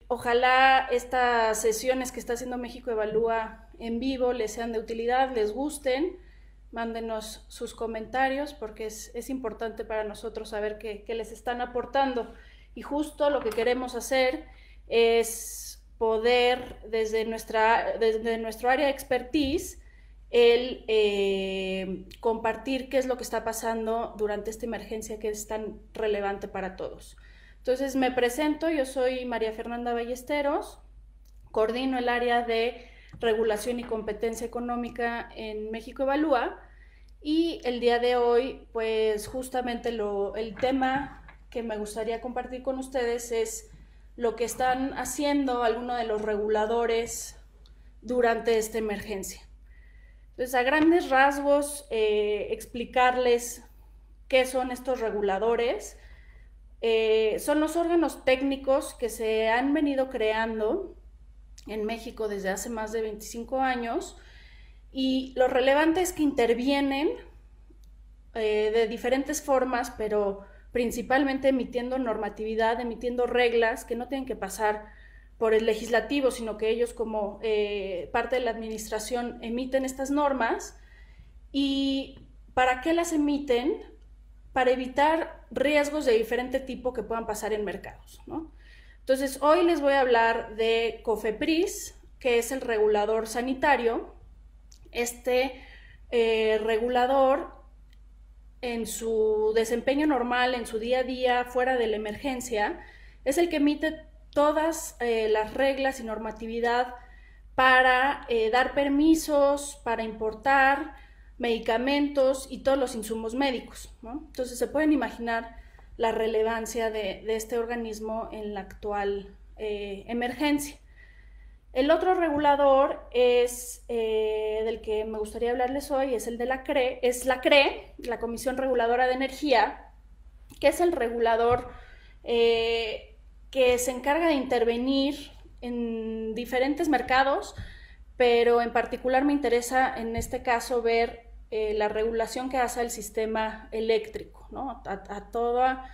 Ojalá estas sesiones que está haciendo México Evalúa en vivo les sean de utilidad, les gusten. Mándenos sus comentarios porque es importante para nosotros saber qué les están aportando. Y justo lo que queremos hacer es poder, desde nuestro área de expertise, compartir qué es lo que está pasando durante esta emergencia que es tan relevante para todos. Entonces me presento, yo soy María Fernanda Ballesteros, coordino el área de regulación y competencia económica en México Evalúa, y el día de hoy pues justamente el tema que me gustaría compartir con ustedes es lo que están haciendo algunos de los reguladores durante esta emergencia. Entonces, a grandes rasgos, explicarles qué son estos reguladores. Son los órganos técnicos que se han venido creando en México desde hace más de 25 años, y lo relevante es que intervienen de diferentes formas, pero principalmente emitiendo normatividad, emitiendo reglas que no tienen que pasar por el legislativo, sino que ellos como parte de la administración emiten estas normas. ¿Y para qué las emiten? Para evitar riesgos de diferente tipo que puedan pasar en mercados, ¿no? Entonces, hoy les voy a hablar de COFEPRIS, que es el regulador sanitario. Este regulador, en su desempeño normal, en su día a día, fuera de la emergencia, es el que emite todas las reglas y normatividad para dar permisos, para importar medicamentos y todos los insumos médicos, ¿no? Entonces se pueden imaginar la relevancia de este organismo en la actual emergencia. El otro regulador del que me gustaría hablarles hoy es el de la CRE, la Comisión Reguladora de Energía, que es el regulador que se encarga de intervenir en diferentes mercados, pero en particular me interesa en este caso ver la regulación que hace al sistema eléctrico, ¿no? A toda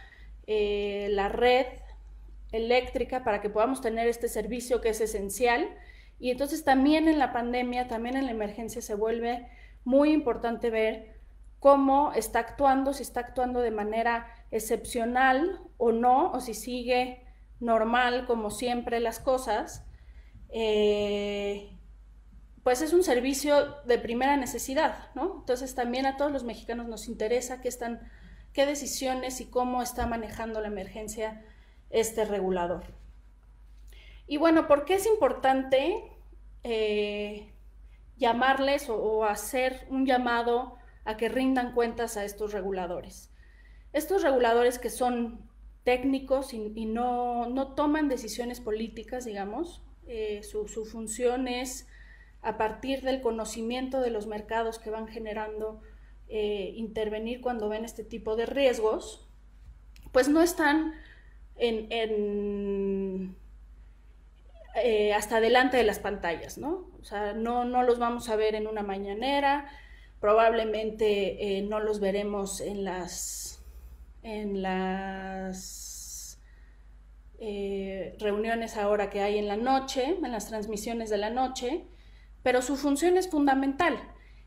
la red eléctrica para que podamos tener este servicio que es esencial. Y entonces también en la pandemia, también en la emergencia se vuelve muy importante ver cómo está actuando, si está actuando de manera excepcional o no, o si sigue normal como siempre las cosas. Pues es un servicio de primera necesidad, ¿no? Entonces también a todos los mexicanos nos interesa qué decisiones y cómo está manejando la emergencia este regulador. Y bueno, ¿por qué es importante llamarles o hacer un llamado a que rindan cuentas a estos reguladores? Estos reguladores que son técnicos y no toman decisiones políticas, digamos, su función es, a partir del conocimiento de los mercados que van generando, intervenir cuando ven este tipo de riesgos. Pues no están hasta delante de las pantallas, ¿no? O sea, no los vamos a ver en una mañanera, probablemente no los veremos en las reuniones ahora que hay en la noche, en las transmisiones de la noche, pero su función es fundamental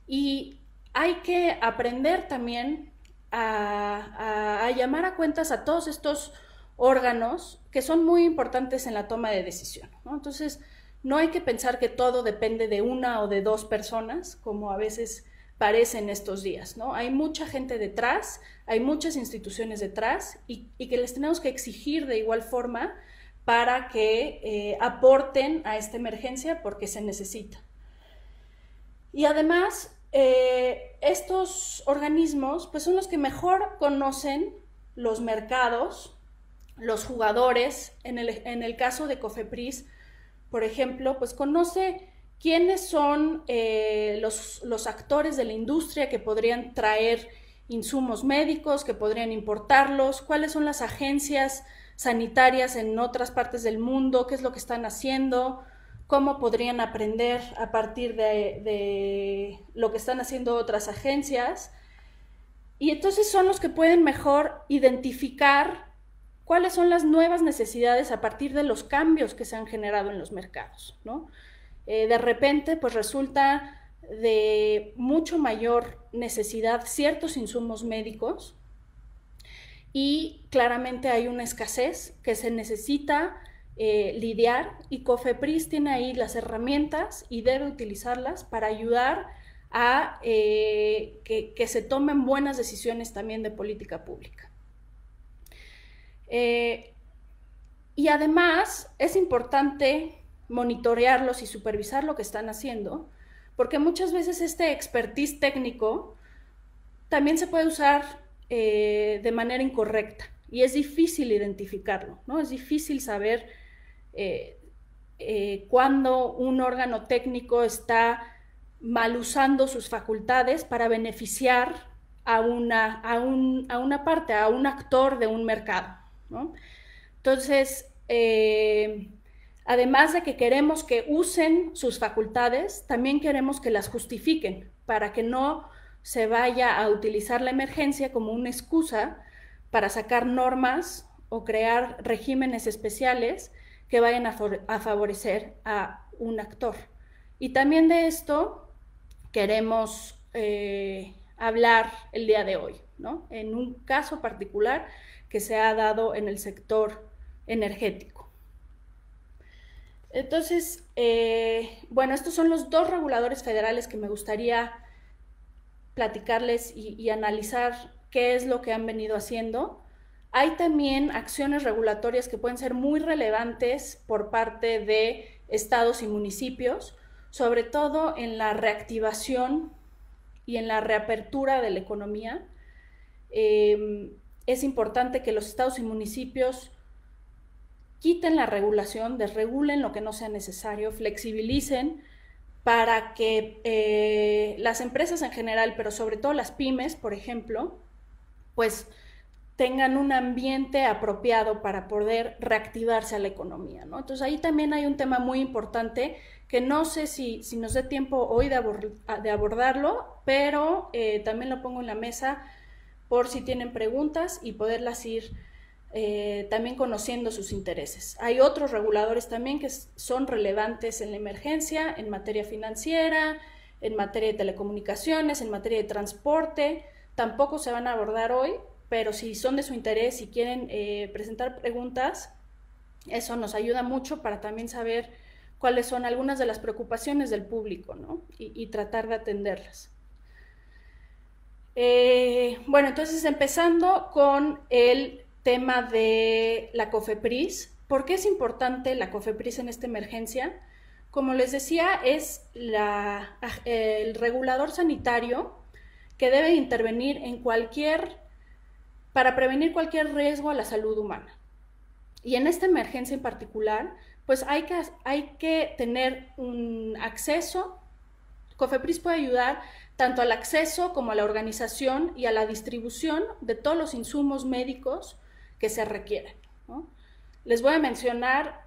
y hay que aprender también a llamar a cuentas a todos estos órganos que son muy importantes en la toma de decisión, ¿no? Entonces, no hay que pensar que todo depende de una o de dos personas, como a veces parece en estos días, ¿no? Hay mucha gente detrás, hay muchas instituciones detrás y que les tenemos que exigir de igual forma para que aporten a esta emergencia porque se necesita. Y además, estos organismos pues son los que mejor conocen los mercados, los jugadores. En el caso de COFEPRIS, por ejemplo, pues conoce quiénes son los actores de la industria que podrían traer insumos médicos, que podrían importarlos, cuáles son las agencias sanitarias en otras partes del mundo, qué es lo que están haciendo, cómo podrían aprender a partir de lo que están haciendo otras agencias. Y entonces son los que pueden mejor identificar cuáles son las nuevas necesidades a partir de los cambios que se han generado en los mercados, ¿no? De repente, pues resulta de mucho mayor necesidad ciertos insumos médicos y claramente hay una escasez que se necesita lidiar, y COFEPRIS tiene ahí las herramientas y debe utilizarlas para ayudar a que se tomen buenas decisiones también de política pública. Y además es importante monitorearlos y supervisar lo que están haciendo, porque muchas veces este expertise técnico también se puede usar de manera incorrecta y es difícil identificarlo, ¿no? Es difícil saber cuando un órgano técnico está mal usando sus facultades para beneficiar a una parte, a un actor de un mercado, ¿no? Entonces, además de que queremos que usen sus facultades, también queremos que las justifiquen para que no se vaya a utilizar la emergencia como una excusa para sacar normas o crear regímenes especiales que vayan a favorecer a un actor. Y también de esto queremos hablar el día de hoy, ¿no? En un caso particular que se ha dado en el sector energético. Entonces, bueno, estos son los dos reguladores federales que me gustaría platicarles y analizar qué es lo que han venido haciendo. Hay también acciones regulatorias que pueden ser muy relevantes por parte de estados y municipios, sobre todo en la reactivación y en la reapertura de la economía. Es importante que los estados y municipios quiten la regulación, desregulen lo que no sea necesario, flexibilicen para que las empresas en general, pero sobre todo las pymes, por ejemplo, pues tengan un ambiente apropiado para poder reactivarse a la economía, ¿no? Entonces ahí también hay un tema muy importante que no sé si nos dé tiempo hoy de abordarlo, pero también lo pongo en la mesa por si tienen preguntas y poderlas ir también conociendo sus intereses. Hay otros reguladores también que son relevantes en la emergencia, en materia financiera, en materia de telecomunicaciones, en materia de transporte. Tampoco se van a abordar hoy, pero si son de su interés y quieren presentar preguntas, eso nos ayuda mucho para también saber cuáles son algunas de las preocupaciones del público, ¿no? Y tratar de atenderlas. Bueno, entonces empezando con el tema de la COFEPRIS. ¿Por qué es importante la COFEPRIS en esta emergencia? Como les decía, es el regulador sanitario que debe intervenir para prevenir cualquier riesgo a la salud humana. Y en esta emergencia en particular, pues hay que tener un acceso. COFEPRIS puede ayudar tanto al acceso como a la organización y a la distribución de todos los insumos médicos que se requieren, ¿no? Les voy a mencionar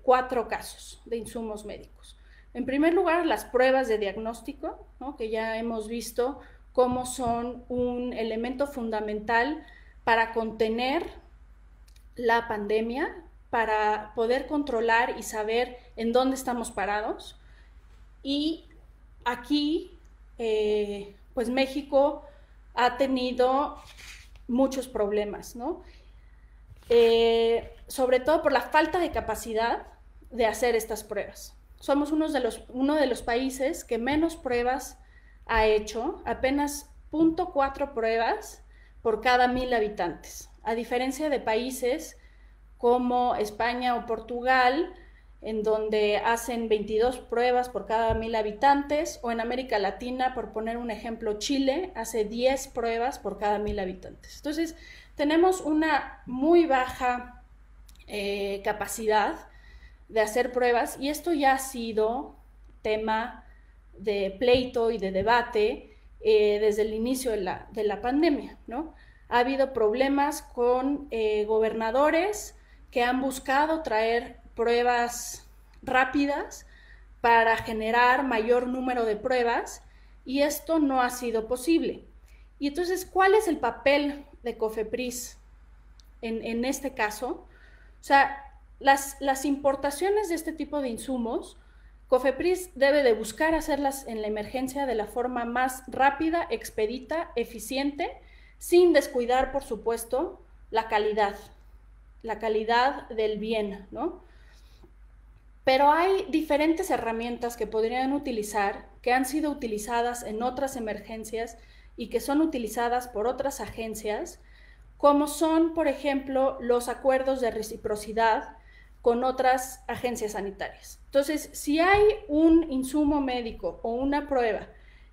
4 casos de insumos médicos. En primer lugar, las pruebas de diagnóstico, ¿no? Que ya hemos visto cómo son un elemento fundamental para contener la pandemia, para poder controlar y saber en dónde estamos parados. Y aquí, pues México ha tenido muchos problemas, ¿no? Sobre todo por la falta de capacidad de hacer estas pruebas. Somos uno de los países que menos pruebas ha hecho, apenas 0.4 pruebas por cada 1000 habitantes, a diferencia de países como España o Portugal, en donde hacen 22 pruebas por cada 1000 habitantes, o en América Latina, por poner un ejemplo, Chile hace 10 pruebas por cada 1000 habitantes. Entonces, tenemos una muy baja capacidad de hacer pruebas, y esto ya ha sido tema de pleito y de debate desde el inicio de la pandemia, ¿no? Ha habido problemas con gobernadores que han buscado traer pruebas rápidas para generar mayor número de pruebas, y esto no ha sido posible. Y entonces, ¿cuál es el papel de COFEPRIS en este caso. O sea, las importaciones de este tipo de insumos, COFEPRIS debe de buscar hacerlas en la emergencia de la forma más rápida, expedita, eficiente, sin descuidar, por supuesto, la calidad del bien, ¿no? Pero hay diferentes herramientas que podrían utilizar, que han sido utilizadas en otras emergencias y que son utilizadas por otras agencias, como son, por ejemplo, los acuerdos de reciprocidad con otras agencias sanitarias. Entonces, si hay un insumo médico o una prueba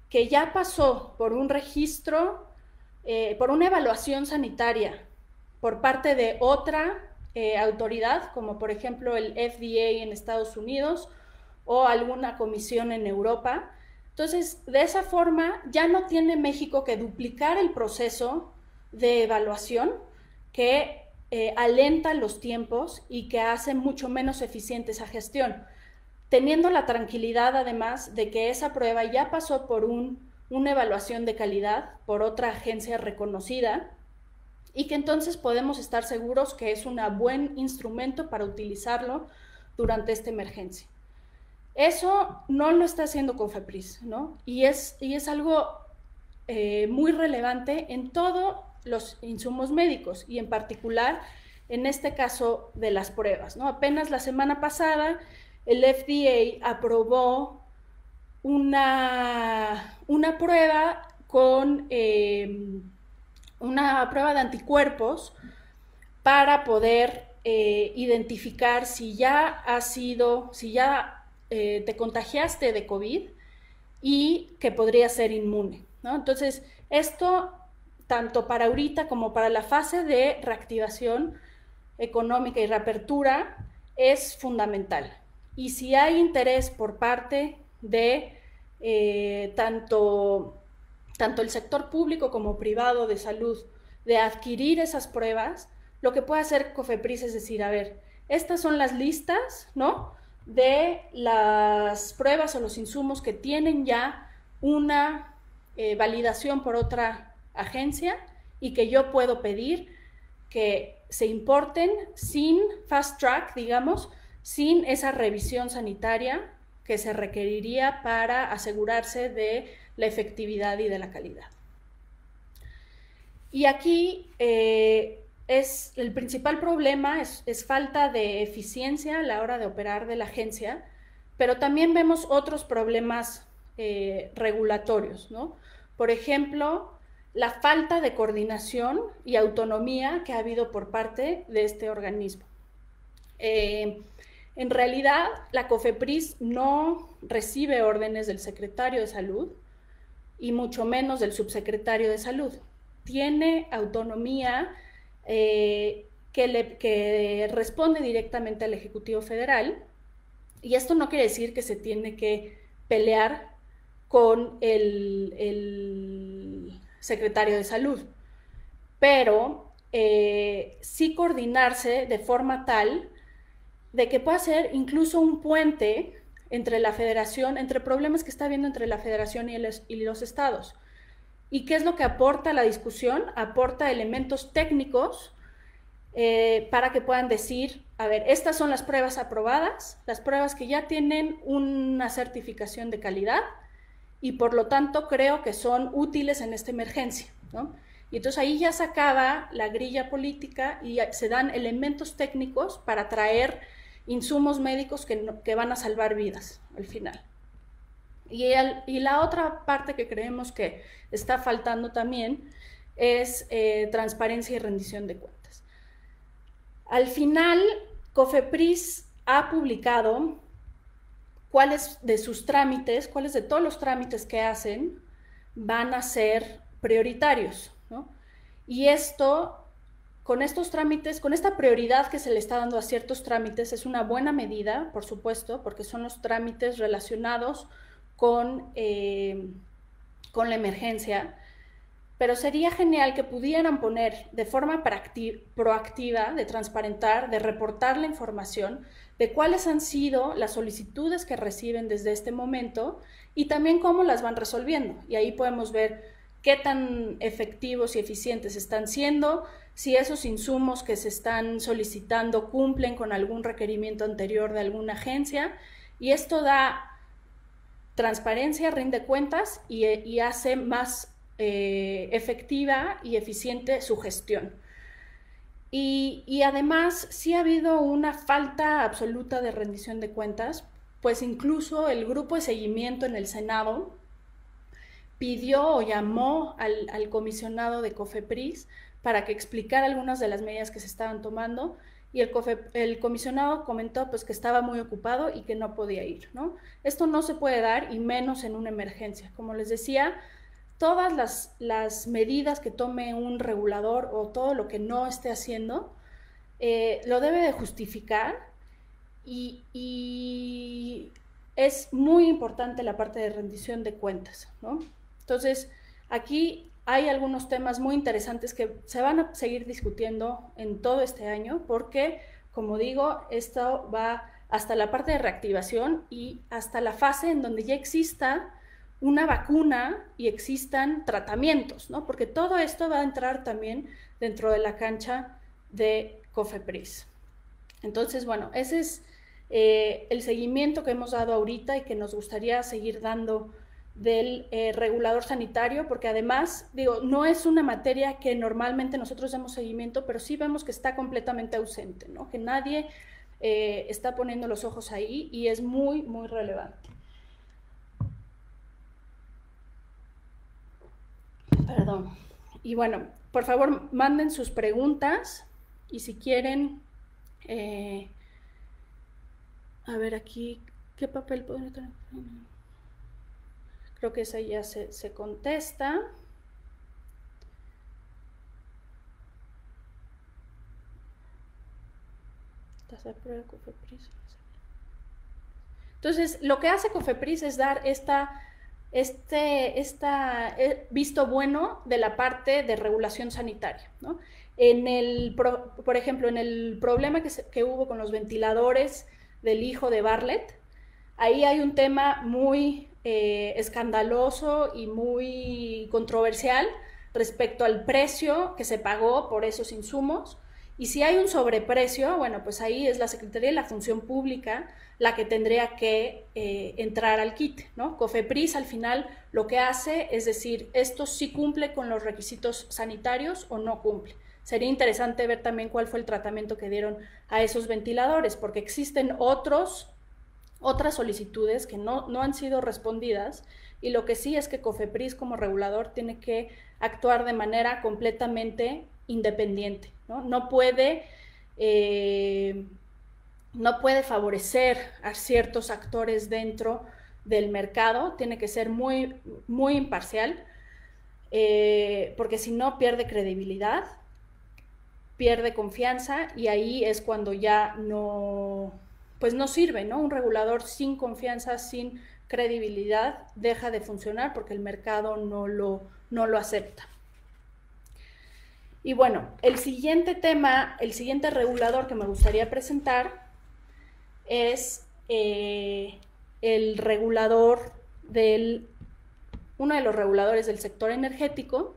que ya pasó por un registro, por una evaluación sanitaria por parte de otra autoridad, como por ejemplo el FDA en Estados Unidos o alguna comisión en Europa, entonces de esa forma ya no tiene México que duplicar el proceso de evaluación que alenta los tiempos y que hace mucho menos eficiente esa gestión, teniendo la tranquilidad además de que esa prueba ya pasó por una evaluación de calidad por otra agencia reconocida y que entonces podemos estar seguros que es un buen instrumento para utilizarlo durante esta emergencia. Eso no lo está haciendo COFEPRIS, ¿no? Y es algo muy relevante en todos los insumos médicos y en particular en este caso de las pruebas, ¿no? Apenas la semana pasada el FDA aprobó una prueba con una prueba de anticuerpos para poder identificar si ya te contagiaste de COVID y que podría ser inmune, ¿no? Entonces, esto, tanto para ahorita como para la fase de reactivación económica y reapertura, es fundamental. Y si hay interés por parte de tanto el sector público como privado de salud de adquirir esas pruebas, lo que puede hacer COFEPRIS es decir, a ver, estas son las listas, ¿no?, de las pruebas o los insumos que tienen ya una validación por otra agencia y que yo puedo pedir que se importen sin fast track, digamos, sin esa revisión sanitaria que se requeriría para asegurarse de la efectividad y de la calidad. Y aquí el principal problema es falta de eficiencia a la hora de operar de la agencia, pero también vemos otros problemas regulatorios, ¿no? Por ejemplo, la falta de coordinación y autonomía que ha habido por parte de este organismo. En realidad, la COFEPRIS no recibe órdenes del secretario de Salud y mucho menos del subsecretario de Salud. Tiene autonomía que responde directamente al Ejecutivo Federal, y esto no quiere decir que se tiene que pelear con el secretario de Salud, pero sí coordinarse de forma tal de que pueda ser incluso un puente entre la federación, entre problemas que está habiendo entre la federación y los estados. ¿Y qué es lo que aporta la discusión? Aporta elementos técnicos para que puedan decir, a ver, estas son las pruebas aprobadas, las pruebas que ya tienen una certificación de calidad y por lo tanto creo que son útiles en esta emergencia, ¿no? Y entonces ahí ya se acaba la grilla política y se dan elementos técnicos para traer insumos médicos que van a salvar vidas al final. Y la otra parte que creemos que está faltando también es transparencia y rendición de cuentas. Al final, COFEPRIS ha publicado cuáles de sus trámites, cuáles de todos los trámites que hacen van a ser prioritarios, ¿no? Y esto, con estos trámites, con esta prioridad que se le está dando a ciertos trámites, es una buena medida, por supuesto, porque son los trámites relacionados con la emergencia, pero sería genial que pudieran poner de forma proactiva, de transparentar, de reportar la información de cuáles han sido las solicitudes que reciben desde este momento y también cómo las van resolviendo. Y ahí podemos ver qué tan efectivos y eficientes están siendo, si esos insumos que se están solicitando cumplen con algún requerimiento anterior de alguna agencia, y esto da transparencia, rinde cuentas y hace más efectiva y eficiente su gestión. Y además sí ha habido una falta absoluta de rendición de cuentas, pues incluso el grupo de seguimiento en el Senado pidió o llamó al comisionado de COFEPRIS para que explicara algunas de las medidas que se estaban tomando, y el comisionado comentó pues que estaba muy ocupado y que no podía ir, ¿no? Esto no se puede dar, y menos en una emergencia. Como les decía, todas las medidas que tome un regulador o todo lo que no esté haciendo, lo debe de justificar, y es muy importante la parte de rendición de cuentas, ¿no? Entonces, aquí hay algunos temas muy interesantes que se van a seguir discutiendo en todo este año, porque, como digo, esto va hasta la parte de reactivación y hasta la fase en donde ya exista una vacuna y existan tratamientos, ¿no? Porque todo esto va a entrar también dentro de la cancha de COFEPRIS. Entonces, bueno, ese es el seguimiento que hemos dado ahorita y que nos gustaría seguir dando del regulador sanitario, porque además, digo, no es una materia que normalmente nosotros demos seguimiento, pero sí vemos que está completamente ausente, ¿no? Que nadie está poniendo los ojos ahí, y es muy, muy relevante. Perdón. Y bueno, por favor, manden sus preguntas, y si quieren, a ver aquí, ¿qué papel pueden tener? Creo que esa ya se contesta. Entonces, lo que hace COFEPRIS es dar visto bueno de la parte de regulación sanitaria, ¿no? Por ejemplo, en el problema que hubo con los ventiladores del hijo de Bartlett, ahí hay un tema muy escandaloso y muy controversial respecto al precio que se pagó por esos insumos. Y si hay un sobreprecio, bueno, pues ahí es la Secretaría de la Función Pública la que tendría que entrar al quite, ¿no? COFEPRIS al final lo que hace es decir, esto sí cumple con los requisitos sanitarios o no cumple. Sería interesante ver también cuál fue el tratamiento que dieron a esos ventiladores, porque existen otras solicitudes que no han sido respondidas, y lo que sí es que COFEPRIS como regulador tiene que actuar de manera completamente independiente, ¿no? No puede favorecer a ciertos actores dentro del mercado, tiene que ser muy, muy imparcial, porque si no pierde credibilidad, pierde confianza, y ahí es cuando ya no sirve, ¿no? Un regulador sin confianza, sin credibilidad, deja de funcionar porque el mercado no lo acepta. Y bueno, el siguiente regulador que me gustaría presentar es el regulador uno de los reguladores del sector energético,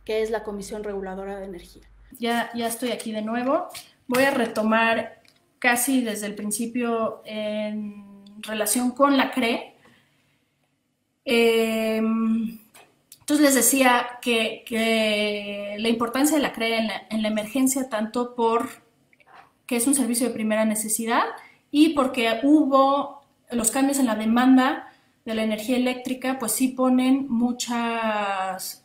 que es la Comisión Reguladora de Energía. Ya estoy aquí de nuevo. Voy a retomar casi desde el principio en relación con la CRE. Entonces les decía que la importancia de la CRE en la emergencia, tanto porque es un servicio de primera necesidad y porque hubo los cambios en la demanda de la energía eléctrica, pues sí ponen muchos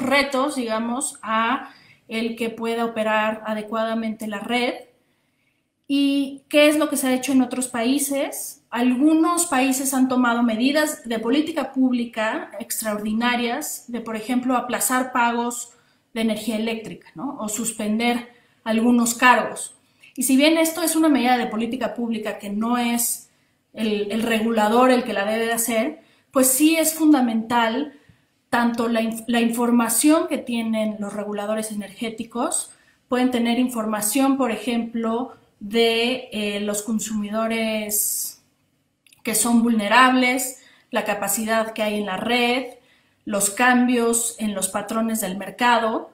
retos, digamos, a el que pueda operar adecuadamente la red. ¿Y qué es lo que se ha hecho en otros países? Algunos países han tomado medidas de política pública extraordinarias de, por ejemplo, aplazar pagos de energía eléctrica, ¿no? O suspender algunos cargos. Y si bien esto es una medida de política pública que no es el regulador el que la debe de hacer, pues sí es fundamental tanto la información que tienen los reguladores energéticos. Pueden tener información, por ejemplo, de los consumidores que son vulnerables, la capacidad que hay en la red, los cambios en los patrones del mercado,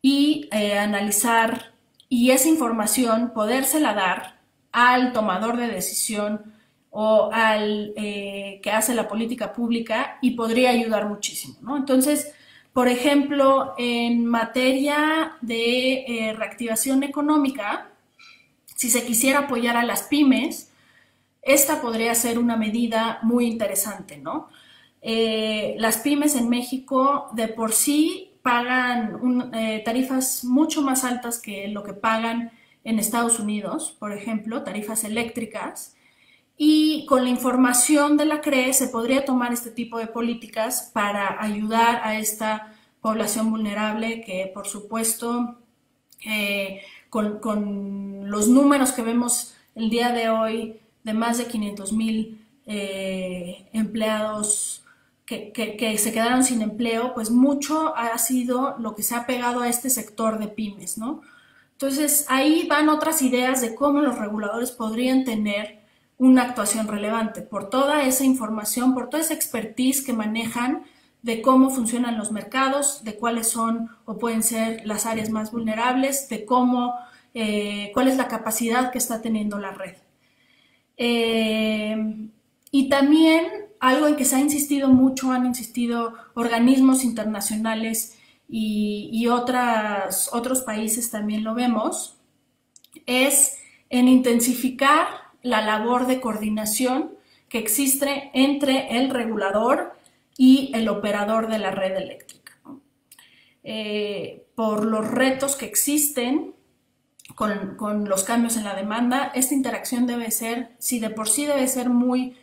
y analizar, y esa información podérsela dar al tomador de decisión o al que hace la política pública, y podría ayudar muchísimo, ¿no? Entonces, por ejemplo, en materia de reactivación económica, si se quisiera apoyar a las pymes, esta podría ser una medida muy interesante, ¿no? Las pymes en México de por sí pagan tarifas mucho más altas que lo que pagan en Estados Unidos, por ejemplo, tarifas eléctricas, y con la información de la CRE se podría tomar este tipo de políticas para ayudar a esta población vulnerable que, por supuesto, con los números que vemos el día de hoy, de más de 500,000 empleados que se quedaron sin empleo, pues mucho ha sido lo que se ha pegado a este sector de pymes, ¿no? Entonces, ahí van otras ideas de cómo los reguladores podrían tener una actuación relevante, por toda esa información, por toda esa expertise que manejan de cómo funcionan los mercados, de cuáles son o pueden ser las áreas más vulnerables, de cómo, cuál es la capacidad que está teniendo la red. Y también algo en que se ha insistido mucho, han insistido organismos internacionales y otros países también lo vemos, es en intensificar la labor de coordinación que existe entre el regulador y el operador de la red eléctrica, ¿no? Por los retos que existen con los cambios en la demanda, esta interacción debe ser, si de por sí debe ser muy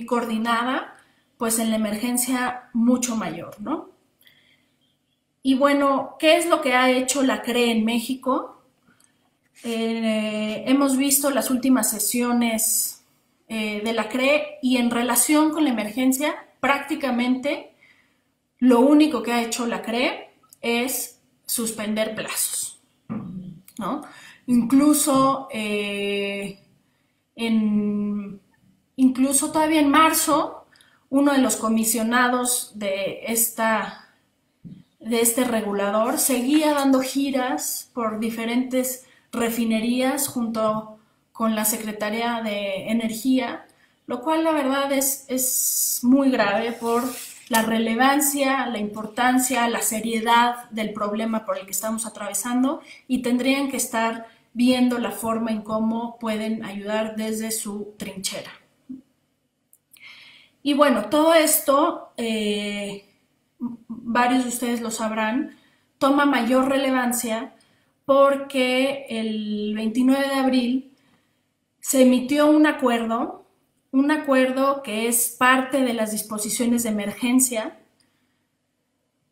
coordinada, pues en la emergencia mucho mayor, ¿no? Y bueno, ¿qué es lo que ha hecho la CRE en México? Hemos visto las últimas sesiones de la CRE, y en relación con la emergencia, prácticamente lo único que ha hecho la CRE es suspender plazos, ¿no? Incluso, incluso todavía en marzo, uno de los comisionados de este regulador seguía dando giras por diferentes refinerías junto con la Secretaría de Energía, lo cual la verdad es muy grave por la relevancia, la importancia, la seriedad del problema por el que estamos atravesando, y tendrían que estar viendo la forma en cómo pueden ayudar desde su trinchera. Y bueno, todo esto, varios de ustedes lo sabrán, toma mayor relevancia porque el 29 de abril se emitió un acuerdo que es parte de las disposiciones de emergencia,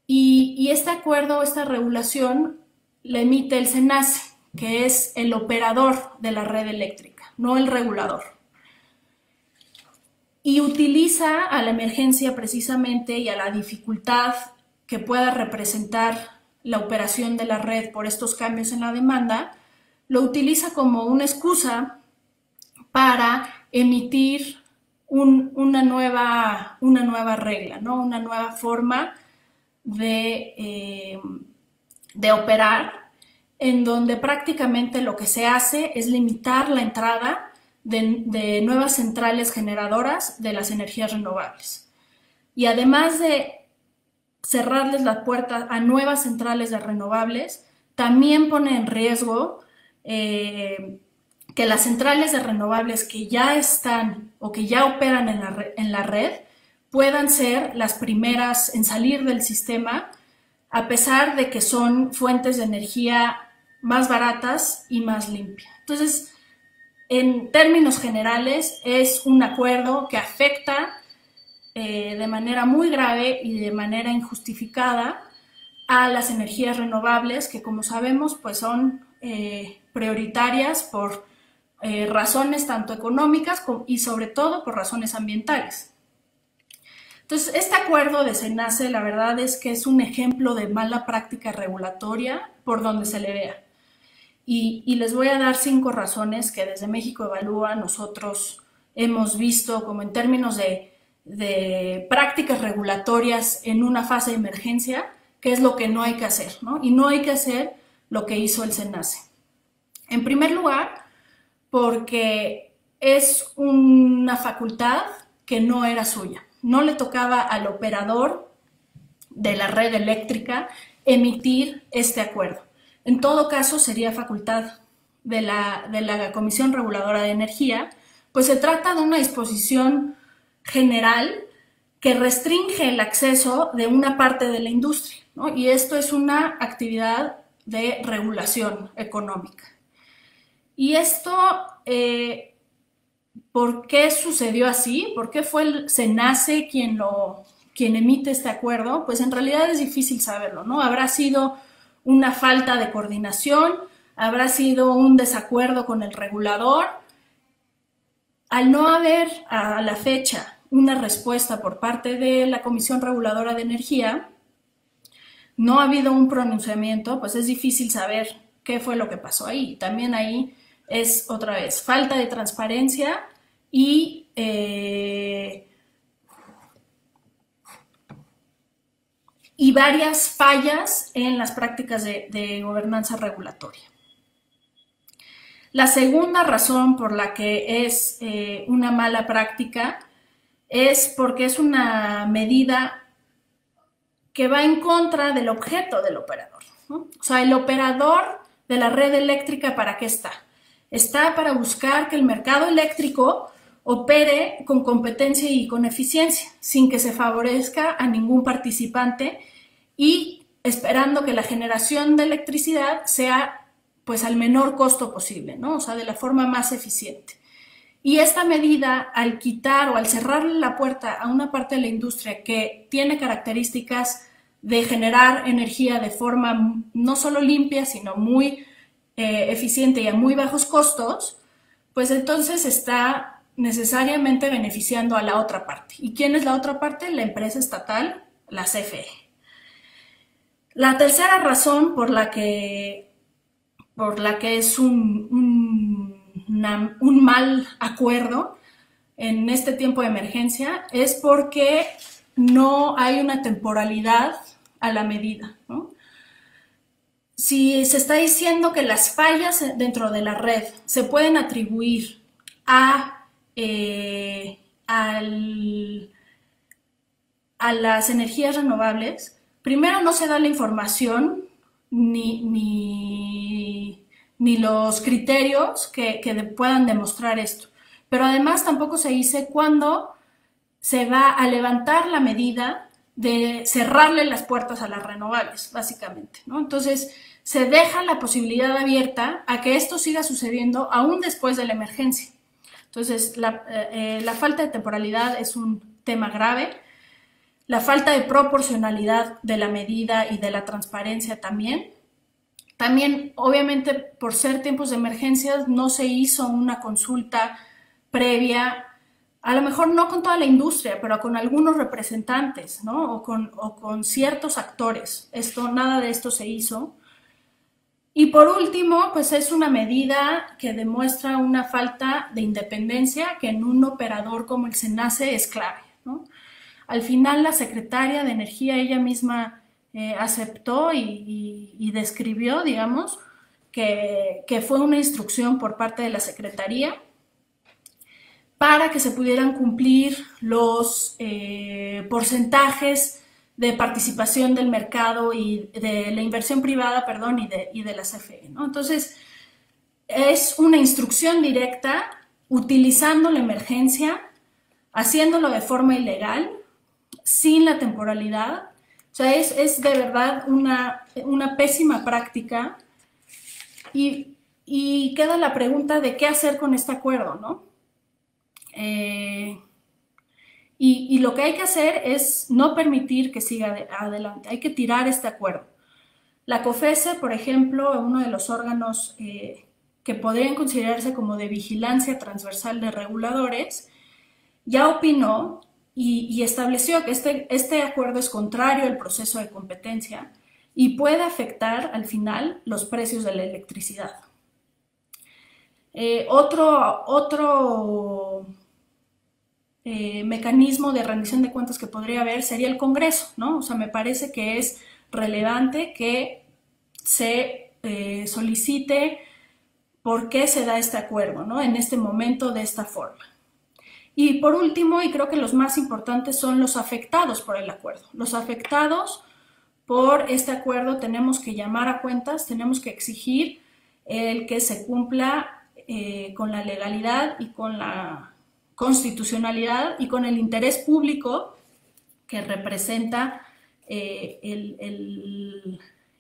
y este acuerdo, esta regulación, la emite el SENACE, que es el operador de la red eléctrica, no el regulador. Y utiliza a la emergencia precisamente y a la dificultad que pueda representar la operación de la red por estos cambios en la demanda, lo utiliza como una excusa para emitir una nueva regla, ¿no? Una nueva forma de operar, en donde prácticamente lo que se hace es limitar la entrada de nuevas centrales generadoras de las energías renovables. Y además de cerrarles la puerta a nuevas centrales de renovables, también pone en riesgo que las centrales de renovables que ya están o que ya operan en la red puedan ser las primeras en salir del sistema, a pesar de que son fuentes de energía más baratas y más limpias. Entonces, en términos generales, es un acuerdo que afecta de manera muy grave y de manera injustificada a las energías renovables, que como sabemos pues son prioritarias por razones tanto económicas y sobre todo por razones ambientales. Entonces, este acuerdo de SENACE, la verdad es que es un ejemplo de mala práctica regulatoria por donde se le vea. Y les voy a dar 5 razones que desde México Evalúa nosotros hemos visto como en términos de prácticas regulatorias en una fase de emergencia qué es lo que no hay que hacer, ¿no? Y no hay que hacer lo que hizo el SENACE. En primer lugar, porque es una facultad que no era suya. No le tocaba al operador de la red eléctrica emitir este acuerdo. En todo caso, sería facultad de la Comisión Reguladora de Energía, pues se trata de una disposición general que restringe el acceso de una parte de la industria, ¿no? Y esto es una actividad de regulación económica. Y esto, ¿por qué sucedió así? ¿Por qué fue el SENACE quien emite este acuerdo? Pues en realidad es difícil saberlo, ¿no? Habrá sido una falta de coordinación, habrá sido un desacuerdo con el regulador. Al no haber a la fecha una respuesta por parte de la Comisión Reguladora de Energía, no ha habido un pronunciamiento, pues es difícil saber qué fue lo que pasó ahí. También ahí es otra vez falta de transparencia y varias fallas en las prácticas de gobernanza regulatoria. La segunda razón por la que es una mala práctica es porque es una medida que va en contra del objeto del operador, ¿no? O sea, el operador de la red eléctrica, ¿para qué está? Está para buscar que el mercado eléctrico opere con competencia y con eficiencia, sin que se favorezca a ningún participante y esperando que la generación de electricidad sea pues al menor costo posible, ¿no? O sea, de la forma más eficiente. Y esta medida, al quitar o al cerrarle la puerta a una parte de la industria que tiene características de generar energía de forma no solo limpia, sino muy eficiente y a muy bajos costos, pues entonces está necesariamente beneficiando a la otra parte. ¿Y quién es la otra parte? La empresa estatal, la CFE. La tercera razón por la que es un mal acuerdo en este tiempo de emergencia es porque no hay una temporalidad a la medida, ¿no? Si se está diciendo que las fallas dentro de la red se pueden atribuir a las energías renovables, primero no se da la información ni los criterios que puedan demostrar esto. Pero además tampoco se dice cuándo se va a levantar la medida de cerrarle las puertas a las renovables, básicamente, ¿no? Entonces, se deja la posibilidad abierta a que esto siga sucediendo aún después de la emergencia. Entonces, la falta de temporalidad es un tema grave. La falta de proporcionalidad de la medida y de la transparencia también. También, obviamente, por ser tiempos de emergencias, no se hizo una consulta previa, a lo mejor no con toda la industria, pero con algunos representantes, ¿no? O con ciertos actores. Nada de esto se hizo. Y por último, pues es una medida que demuestra una falta de independencia que en un operador como el SENACE es clave, ¿no? Al final, la secretaria de Energía, ella misma aceptó y describió, digamos, que fue una instrucción por parte de la Secretaría para que se pudieran cumplir los porcentajes de participación del mercado y de la inversión privada, perdón, y de la CFE, ¿no? Entonces, es una instrucción directa, utilizando la emergencia, haciéndolo de forma ilegal, sin la temporalidad. O sea, es de verdad una pésima práctica y queda la pregunta de qué hacer con este acuerdo, ¿no? Y lo que hay que hacer es no permitir que siga adelante, hay que tirar este acuerdo. La COFECE, por ejemplo, uno de los órganos que podrían considerarse como de vigilancia transversal de reguladores, ya opinó y estableció que este acuerdo es contrario al proceso de competencia y puede afectar al final los precios de la electricidad. Otro mecanismo de rendición de cuentas que podría haber sería el Congreso, ¿no? O sea, me parece que es relevante que se solicite por qué se da este acuerdo, ¿no? En este momento, de esta forma. Y por último, y creo que los más importantes, son los afectados por el acuerdo. Los afectados por este acuerdo tenemos que llamar a cuentas, tenemos que exigir el que se cumpla con la legalidad y con la constitucionalidad y con el interés público que representa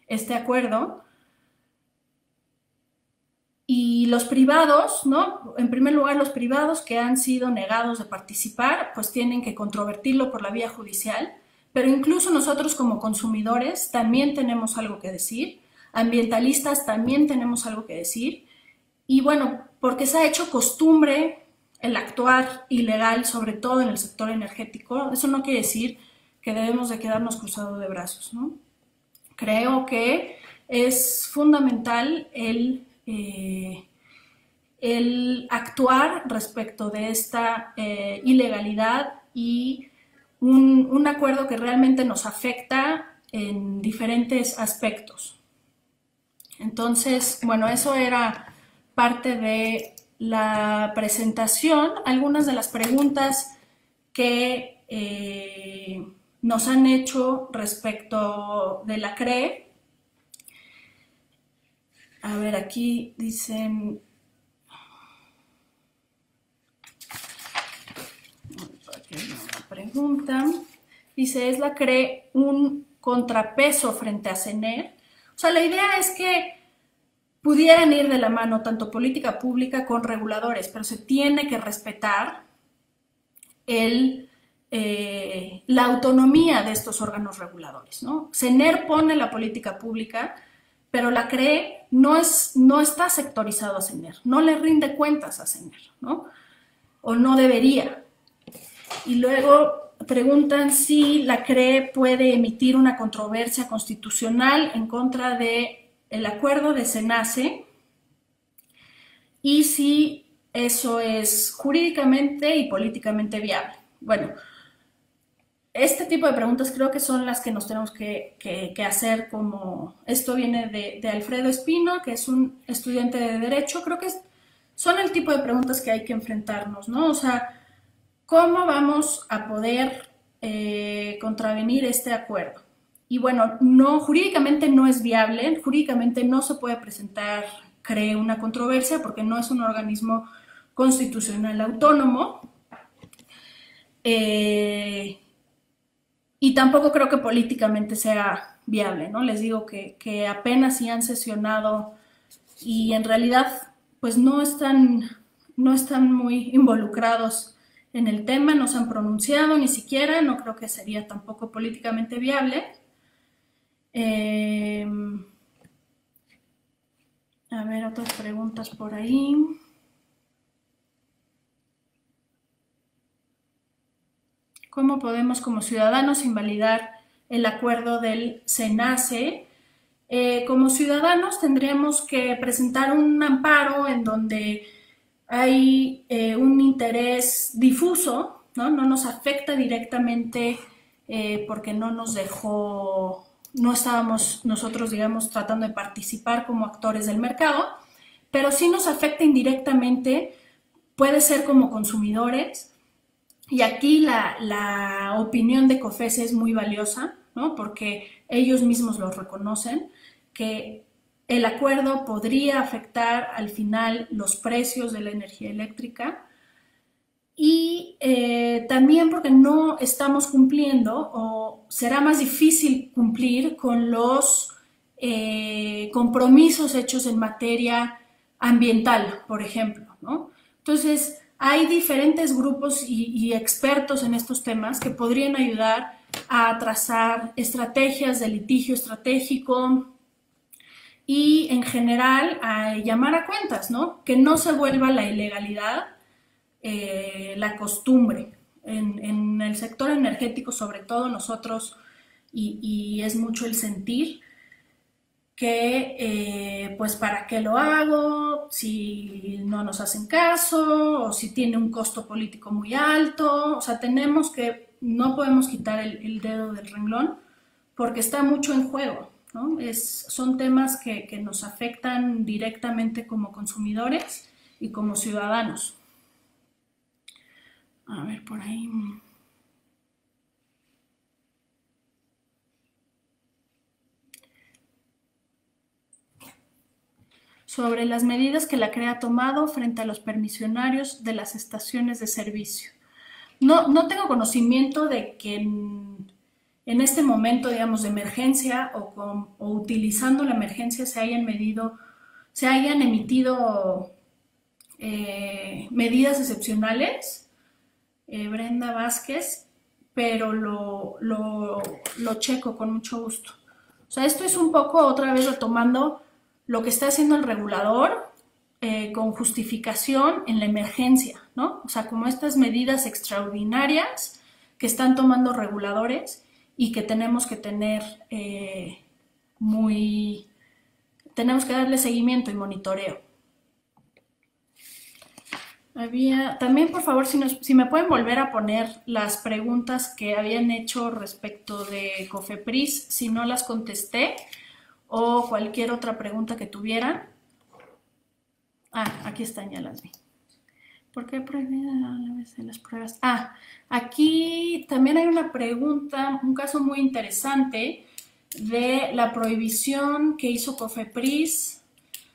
este acuerdo. Y los privados, ¿no? En primer lugar, los privados que han sido negados de participar, pues tienen que controvertirlo por la vía judicial, pero incluso nosotros como consumidores también tenemos algo que decir, ambientalistas también tenemos algo que decir, y bueno, porque se ha hecho costumbre el actuar ilegal, sobre todo en el sector energético, eso no quiere decir que debemos de quedarnos cruzados de brazos, ¿no? Creo que es fundamental el actuar respecto de esta ilegalidad y un acuerdo que realmente nos afecta en diferentes aspectos. Entonces, bueno, eso era parte de la presentación. Algunas de las preguntas que nos han hecho respecto de la CRE. A ver, aquí dicen... Pregunta. Dice, ¿es la CRE un contrapeso frente a CENER? O sea, la idea es que pudieran ir de la mano tanto política pública con reguladores, pero se tiene que respetar la autonomía de estos órganos reguladores, ¿no? CENER pone la política pública, pero la CRE no está sectorizado a CENER, no le rinde cuentas a CENER, ¿no? O no debería. Y luego preguntan si la CRE puede emitir una controversia constitucional en contra del acuerdo de SENACE y si eso es jurídicamente y políticamente viable. Bueno, este tipo de preguntas creo que son las que nos tenemos que hacer, como esto viene de Alfredo Espino, que es un estudiante de Derecho. Creo que son el tipo de preguntas que hay que enfrentarnos, ¿no? O sea, ¿cómo vamos a poder contravenir este acuerdo? Y bueno, jurídicamente no es viable, jurídicamente no se puede presentar, creo, una controversia porque no es un organismo constitucional autónomo. Y tampoco creo que políticamente sea viable, ¿no? Les digo que apenas si han sesionado y en realidad pues no están muy involucrados en el tema, no se han pronunciado ni siquiera, no creo que sería tampoco políticamente viable. A ver, otras preguntas por ahí. ¿Cómo podemos como ciudadanos invalidar el acuerdo del SENACE? Como ciudadanos tendríamos que presentar un amparo en donde hay un interés difuso, ¿no? No nos afecta directamente porque no estábamos nosotros, digamos, tratando de participar como actores del mercado, pero sí nos afecta indirectamente, puede ser como consumidores. Y aquí la opinión de COFECE es muy valiosa, ¿no? Porque ellos mismos lo reconocen, que el acuerdo podría afectar al final los precios de la energía eléctrica y también porque no estamos cumpliendo o será más difícil cumplir con los compromisos hechos en materia ambiental, por ejemplo, ¿no? Entonces, hay diferentes grupos y expertos en estos temas que podrían ayudar a trazar estrategias de litigio estratégico y en general a llamar a cuentas, ¿no? Que no se vuelva la ilegalidad la costumbre. En el sector energético, sobre todo nosotros, y es mucho el sentir, que pues para qué lo hago si no nos hacen caso o si tiene un costo político muy alto. O sea, no podemos quitar el dedo del renglón porque está mucho en juego, ¿no? Son temas que nos afectan directamente como consumidores y como ciudadanos. A ver, por ahí. Sobre las medidas que la CRE ha tomado frente a los permisionarios de las estaciones de servicio. No tengo conocimiento de que en este momento, digamos, de emergencia o utilizando la emergencia se hayan emitido medidas excepcionales, Brenda Vázquez, pero lo checo con mucho gusto. O sea, esto es un poco otra vez retomando lo que está haciendo el regulador con justificación en la emergencia, ¿no? O sea, como estas medidas extraordinarias que están tomando reguladores y que tenemos que tener tenemos que darle seguimiento y monitoreo. También, por favor, si me pueden volver a poner las preguntas que habían hecho respecto de COFEPRIS, si no las contesté, o cualquier otra pregunta que tuvieran. Aquí están, ya las vi. ¿Por qué prohibida a veces las pruebas? Aquí también hay una pregunta, un caso muy interesante de la prohibición que hizo COFEPRIS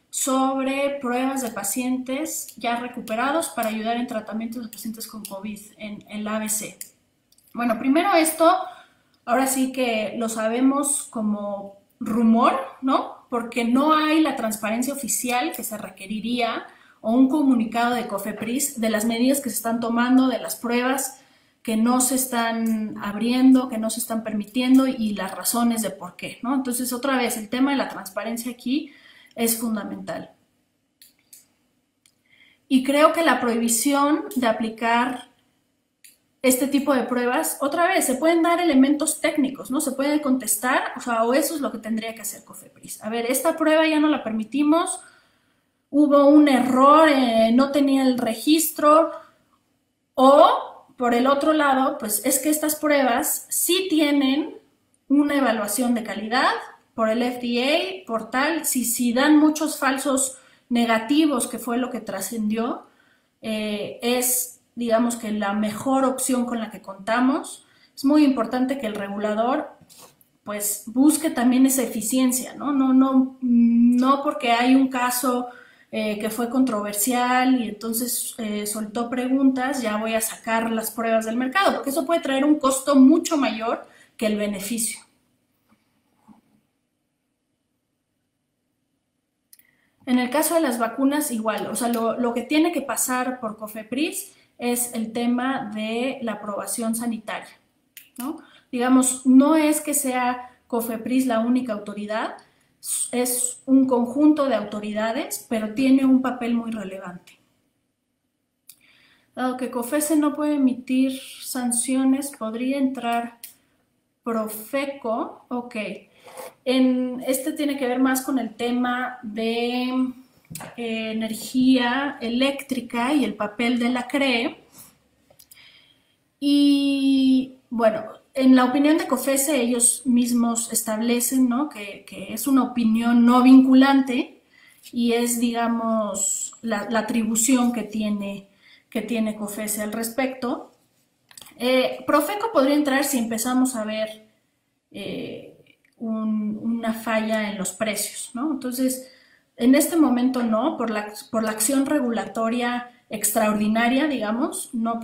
sobre pruebas de pacientes ya recuperados para ayudar en tratamientos de pacientes con COVID en el ABC. Bueno, primero esto, ahora sí que lo sabemos como rumor, ¿no? Porque no hay la transparencia oficial que se requeriría o un comunicado de COFEPRIS de las medidas que se están tomando, de las pruebas que no se están abriendo, que no se están permitiendo y las razones de por qué, ¿no? Entonces, otra vez, el tema de la transparencia aquí es fundamental. Y creo que la prohibición de aplicar este tipo de pruebas, otra vez, se pueden dar elementos técnicos, ¿no? Se puede contestar, o eso es lo que tendría que hacer COFEPRIS. A ver, esta prueba ya no la permitimos, hubo un error, no tenía el registro, o, por el otro lado, pues es que estas pruebas sí tienen una evaluación de calidad por el FDA, por tal, si dan muchos falsos negativos, que fue lo que trascendió, es digamos que la mejor opción con la que contamos. Es muy importante que el regulador pues busque también esa eficiencia, ¿no? No porque hay un caso que fue controversial y entonces soltó preguntas, ya voy a sacar las pruebas del mercado, porque eso puede traer un costo mucho mayor que el beneficio. En el caso de las vacunas, igual, o sea, lo que tiene que pasar por COFEPRIS es el tema de la aprobación sanitaria, ¿no? Digamos, no es que sea COFEPRIS la única autoridad, es un conjunto de autoridades, pero tiene un papel muy relevante. Dado que COFESE no puede emitir sanciones, podría entrar Profeco, ok. Este tiene que ver más con el tema de energía eléctrica y el papel de la CRE. Y bueno, en la opinión de COFESE ellos mismos establecen, ¿no?, que es una opinión no vinculante y es, digamos, la atribución que tiene COFESE al respecto. Profeco podría entrar si empezamos a ver una falla en los precios, ¿no? Entonces, en este momento no, por la acción regulatoria extraordinaria, digamos, no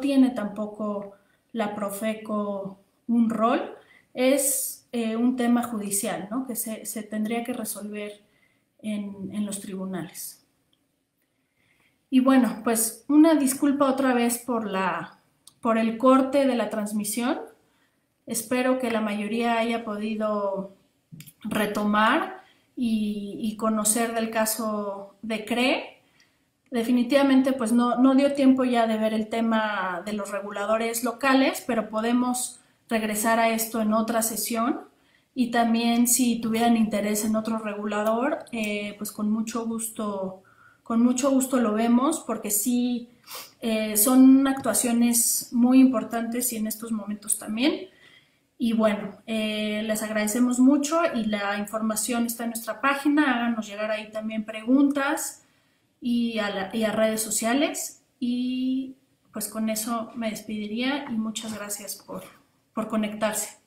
tiene tampoco la Profeco un rol, es un tema judicial, ¿no?, que se tendría que resolver en los tribunales. Y bueno, pues una disculpa otra vez por el corte de la transmisión. Espero que la mayoría haya podido retomar y conocer del caso de CRE. Definitivamente pues no dio tiempo ya de ver el tema de los reguladores locales, pero podemos regresar a esto en otra sesión. Y también si tuvieran interés en otro regulador, pues con mucho gusto lo vemos, porque sí son actuaciones muy importantes y en estos momentos también. Y bueno, les agradecemos mucho y la información está en nuestra página. Háganos llegar ahí también preguntas y a redes sociales. Y pues con eso me despediría y muchas gracias por conectarse.